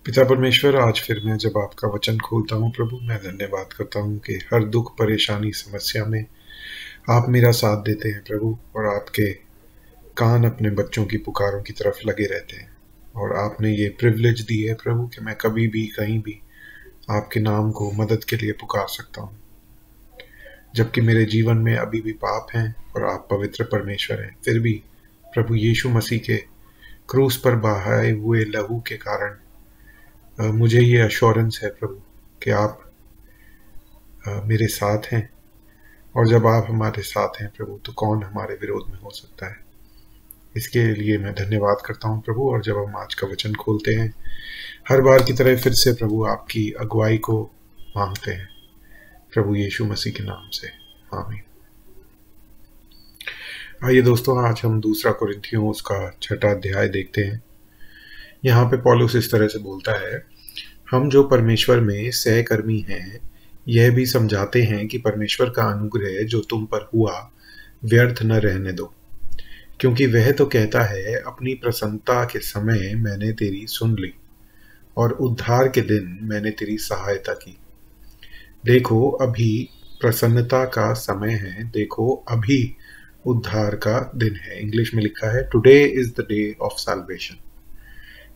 पिता परमेश्वर, आज फिर मैं जब आपका वचन खोलता हूँ प्रभु, मैं धन्यवाद करता हूँ कि हर दुख परेशानी समस्या में आप मेरा साथ देते हैं प्रभु, और आपके कान अपने बच्चों की पुकारों की तरफ लगे रहते हैं। और आपने ये प्रिविलेज दी है प्रभु कि मैं कभी भी कहीं भी आपके नाम को मदद के लिए पुकार सकता हूँ, जबकि मेरे जीवन में अभी भी पाप हैं और आप पवित्र परमेश्वर हैं। फिर भी प्रभु यीशु मसीह के क्रूस पर बहाए हुए लहू के कारण मुझे ये अश्योरेंस है प्रभु कि आप मेरे साथ हैं, और जब आप हमारे साथ हैं प्रभु तो कौन हमारे विरोध में हो सकता है। इसके लिए मैं धन्यवाद करता हूँ प्रभु। और जब हम आज का वचन खोलते हैं, हर बार की तरह फिर से प्रभु आपकी अगुवाई को मांगते हैं प्रभु यीशु मसीह के नाम से, आमीन। आइए दोस्तों, आज हम दूसरा कुरिन्थियों उसका 6वां अध्याय देखते हैं। यहाँ पे पौलुस इस तरह से बोलता है, हम जो परमेश्वर में सहकर्मी हैं यह भी समझाते हैं कि परमेश्वर का अनुग्रह जो तुम पर हुआ व्यर्थ न रहने दो, क्योंकि वह तो कहता है, अपनी प्रसन्नता के समय मैंने तेरी सुन ली और उद्धार के दिन मैंने तेरी सहायता की। देखो अभी प्रसन्नता का समय है, देखो अभी उद्धार का दिन है। इंग्लिश में लिखा है, today is the day of salvation.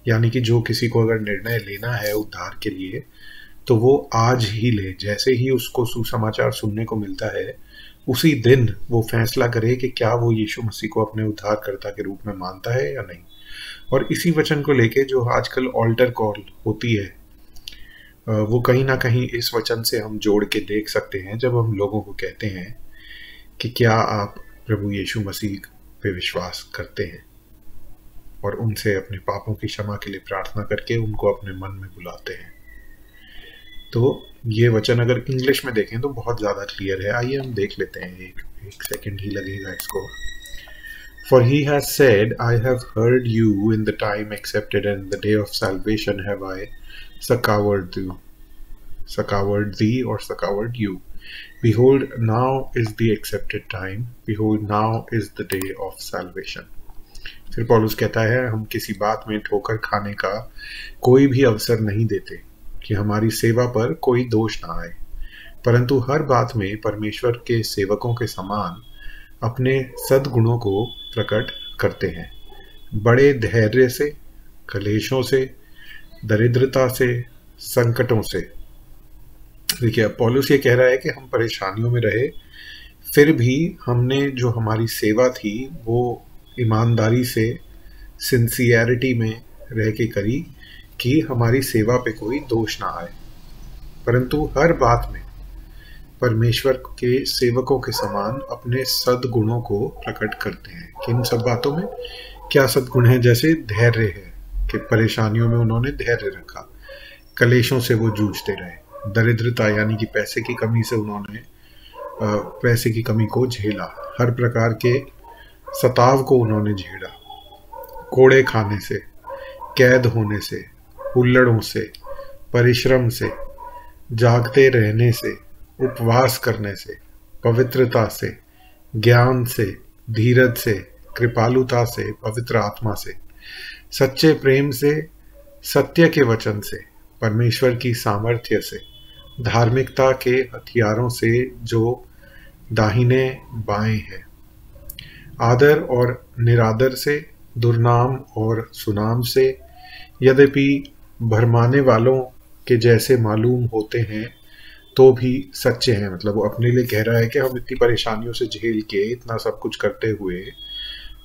यानी कि जो किसी को अगर निर्णय लेना है उद्धार के लिए तो वो आज ही ले। जैसे ही उसको सुसमाचार सुनने को मिलता है उसी दिन वो फैसला करे कि क्या वो यीशु मसीह को अपने उद्धारकर्ता के रूप में मानता है या नहीं। और इसी वचन को लेके जो आजकल ऑल्टर कॉल होती है, वो कहीं ना कहीं इस वचन से हम जोड़ के देख सकते हैं, जब हम लोगों को कहते हैं कि क्या आप प्रभु यीशु मसीह पे विश्वास करते हैं, और उनसे अपने पापों की क्षमा के लिए प्रार्थना करके उनको अपने मन में बुलाते हैं। तो ये वचन अगर इंग्लिश में देखें तो बहुत ज़्यादा क्लियर है। आइए हम देख लेते हैं, एक सेकंड ही लगेगा इसको। For he has said, I have heard you in the time accepted, and in the day of salvation have I succored thee or succored you. Behold, now is the accepted time. Behold, now is the day of salvation. फिर पौलुस कहता है, हम किसी बात में ठोकर खाने का कोई भी अवसर नहीं देते कि हमारी सेवा पर कोई दोष ना आए, परंतु हर बात में परमेश्वर के सेवकों के समान अपने सद्गुणों को प्रकट करते हैं, बड़े धैर्य से, कलेशों से, दरिद्रता से, संकटों से। देखिए, पौलुस ये कह रहा है कि हम परेशानियों में रहे, फिर भी हमने जो हमारी सेवा थी वो ईमानदारी से, सिंसियरिटी में रह के करी कि हमारी सेवा पे कोई दोष ना आए, परंतु हर बात में परमेश्वर के सेवकों के समान अपने सद्गुणों को प्रकट करते हैं। किन सब बातों में क्या सद्गुण है? जैसे धैर्य है कि परेशानियों में उन्होंने धैर्य रखा, कलेशों से वो जूझते रहे, दरिद्रता यानी कि पैसे की कमी से उन्होंने पैसे की कमी को झेला, हर प्रकार के सताव को उन्होंने झेला, कोड़े खाने से, कैद होने से, हुल्लड़ों से, परिश्रम से, जागते रहने से, उपवास करने से, पवित्रता से, ज्ञान से, धीरज से, कृपालुता से, पवित्र आत्मा से, सच्चे प्रेम से, सत्य के वचन से, परमेश्वर की सामर्थ्य से, धार्मिकता के हथियारों से जो दाहिने बाएं हैं, आदर और निरादर से, दुर्नाम और सुनाम से, यद्यपि भरमाने वालों के जैसे मालूम होते हैं तो भी सच्चे हैं। मतलब वो अपने लिए कह रहा है कि हम इतनी परेशानियों से झेल के इतना सब कुछ करते हुए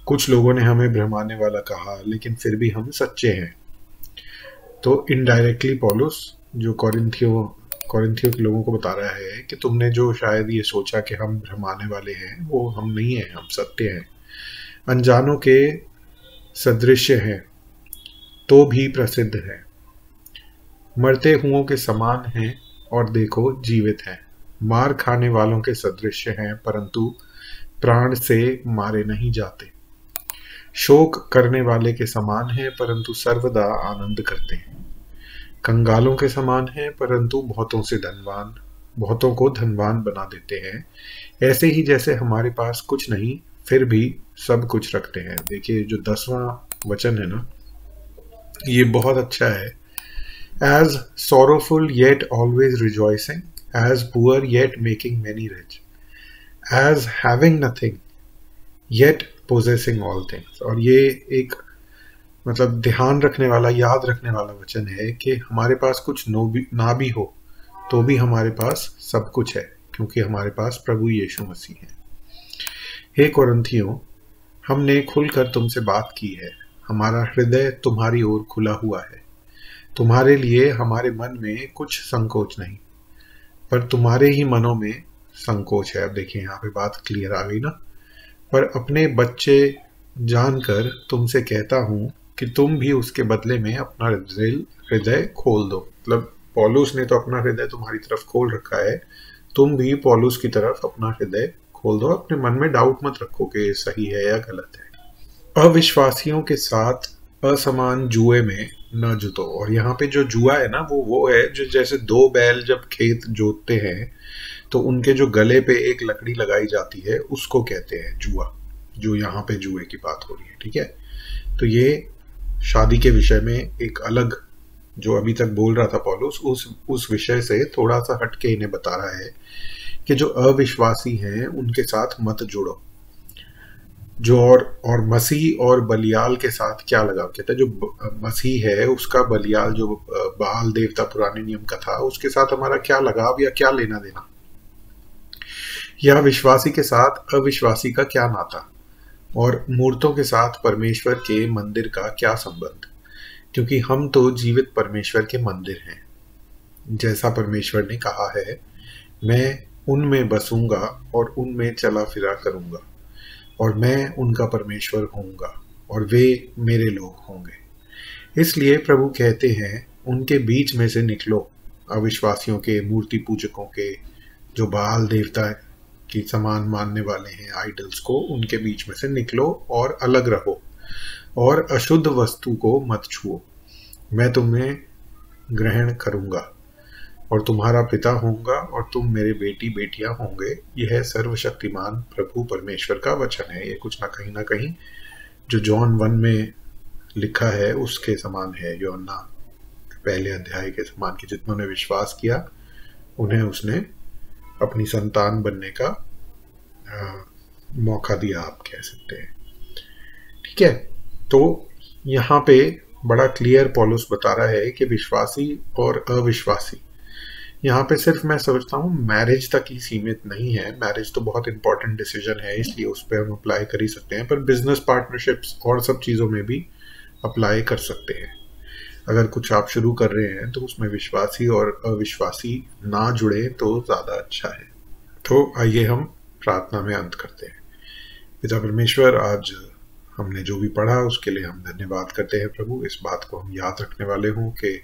कुछ लोगों ने हमें भ्रमाने वाला कहा, लेकिन फिर भी हम सच्चे हैं। तो इनडायरेक्टली पौलुस जो कोरिन्थियों के लोगों को बता रहा है कि तुमने जो शायद ये सोचा कि हम भ्रमाने वाले हैं, वो हम नहीं हैं, हम सत्य हैं, अनजानों के सदृश्य हैं तो भी प्रसिद्ध हैं, मरते हुओं के समान हैं और देखो जीवित हैं, मार खाने वालों के सदृश्य हैं परंतु प्राण से मारे नहीं जाते, शोक करने वाले के समान हैं परंतु सर्वदा आनंद करते हैं, कंगालों के समान हैं परंतु बहुतों को धनवान बना देते हैं, ऐसे ही जैसे हमारे पास कुछ नहीं फिर भी सब कुछ रखते हैं। देखिए, जो 10वां वचन है ना, ये बहुत अच्छा है As sorrowful yet always rejoicing, as poor yet making many rich, as having nothing yet possessing all things। और ये एक मतलब ध्यान रखने वाला, याद रखने वाला वचन है कि हमारे पास कुछ ना भी हो तो भी हमारे पास सब कुछ है, क्योंकि हमारे पास प्रभु यीशु मसीह है। हे कोरिन्थियों, हमने खुलकर तुमसे बात की है, हमारा हृदय तुम्हारी ओर खुला हुआ है। तुम्हारे लिए हमारे मन में कुछ संकोच नहीं, पर तुम्हारे ही मनों में संकोच है। अब देखिए यहाँ पे बात क्लियर आ गई ना। पर अपने बच्चे जानकर तुमसे कहता हूँ कि तुम भी उसके बदले में अपना हृदय खोल दो। मतलब पौलुस ने तो अपना हृदय तुम्हारी तरफ खोल रखा है, तुम भी पौलुस की तरफ अपना हृदय खोल दो। अपने मन में डाउट मत रखो कि सही है या गलत है। अविश्वासियों के साथ असमान जुए में न जुतो। और यहाँ पे जो जुआ है ना, वो है जो जैसे दो बैल जब खेत जोतते हैं तो उनके जो गले पे एक लकड़ी लगाई जाती है उसको कहते हैं जुआ। जो यहाँ पे जुए की बात हो रही है, ठीक है। तो ये शादी के विषय में एक अलग, जो अभी तक बोल रहा था पौलुस, उस विषय से थोड़ा सा हटके इन्हें बता रहा है कि जो अविश्वासी हैं उनके साथ मत जुड़ो। जो और मसीह और बलियाल के साथ क्या लगाव, कहता है जो मसीह है उसका बलियाल, जो बाल देवता पुराने नियम का था, उसके साथ हमारा क्या लगाव या क्या लेना देना, या विश्वासी के साथ अविश्वासी का क्या नाता, और मूर्तों के साथ परमेश्वर के मंदिर का क्या संबंध। क्योंकि हम तो जीवित परमेश्वर के मंदिर हैं, जैसा परमेश्वर ने कहा है, मैं उनमें बसूंगा और उनमें चला फिरा करूंगा, और मैं उनका परमेश्वर होऊंगा और वे मेरे लोग होंगे। इसलिए प्रभु कहते हैं, उनके बीच में से निकलो, अविश्वासियों के, मूर्ति पूजकों के, जो बाल देवता की समान मानने वाले हैं, आइडल्स को, उनके बीच में से निकलो और अलग रहो, और अशुद्ध वस्तु को मत छुओ। मैं तुम्हें ग्रहण करूंगा और तुम्हारा पिता होऊंगा, और तुम मेरे बेटी बेटियां होंगे। यह सर्वशक्तिमान प्रभु परमेश्वर का वचन है। ये कुछ ना कहीं जो जॉन 1 में लिखा है उसके समान है, योना पहले अध्याय के समान, कि जितनों ने विश्वास किया उन्हें उसने अपनी संतान बनने का मौका दिया, आप कह सकते हैं, ठीक है। तो यहाँ पे बड़ा क्लियर पौलुस बता रहा है कि विश्वासी और अविश्वासी, यहाँ पे सिर्फ मैं समझता हूँ मैरिज तक ही सीमित नहीं है। मैरिज तो बहुत इंपॉर्टेंट डिसीजन है, इसलिए उस पर हम अप्लाई कर ही सकते हैं, पर बिजनेस पार्टनरशिप्स और सब चीज़ों में भी अप्लाई कर सकते हैं। अगर कुछ आप शुरू कर रहे हैं तो उसमें विश्वासी और अविश्वासी ना जुड़े तो ज़्यादा अच्छा है। तो आइए हम प्रार्थना में अंत करते हैं। पिता परमेश्वर, आज हमने जो भी पढ़ा उसके लिए हम धन्यवाद करते हैं प्रभु। इस बात को हम याद रखने वाले हों कि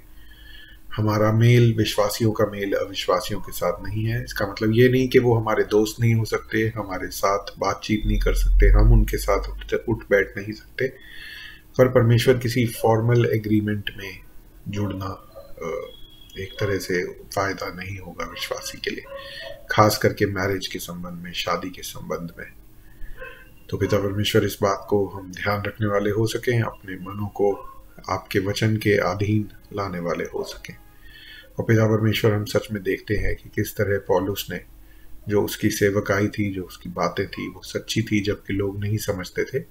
हमारा मेल, विश्वासियों का मेल अविश्वासियों के साथ नहीं है। इसका मतलब ये नहीं कि वो हमारे दोस्त नहीं हो सकते, हमारे साथ बातचीत नहीं कर सकते, हम उनके साथ उठ बैठ नहीं सकते, पर परमेश्वर किसी फॉर्मल एग्रीमेंट में जुड़ना एक तरह से फायदा नहीं होगा विश्वासी के लिए, खास करके मैरिज के संबंध में, शादी के संबंध में। तो पिता परमेश्वर, इस बात को हम ध्यान रखने वाले हो सकें, अपने मनों को आपके वचन के अधीन लाने वाले हो सकें। और पिता परमेश्वर, हम सच में देखते हैं कि किस तरह पौलुस ने, जो उसकी सेवकाई थी, जो उसकी बातें थी, वो सच्ची थी जबकि लोग नहीं समझते थे।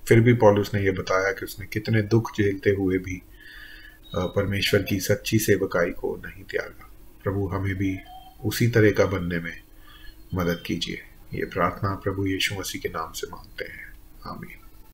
फिर भी पौलुस ने यह बताया कि उसने कितने दुख झेलते हुए भी परमेश्वर की सच्ची सेवकाई को नहीं त्यागा। प्रभु, हमें भी उसी तरह का बनने में मदद कीजिए। ये प्रार्थना प्रभु यीशु मसीह के नाम से मांगते हैं, आमीन।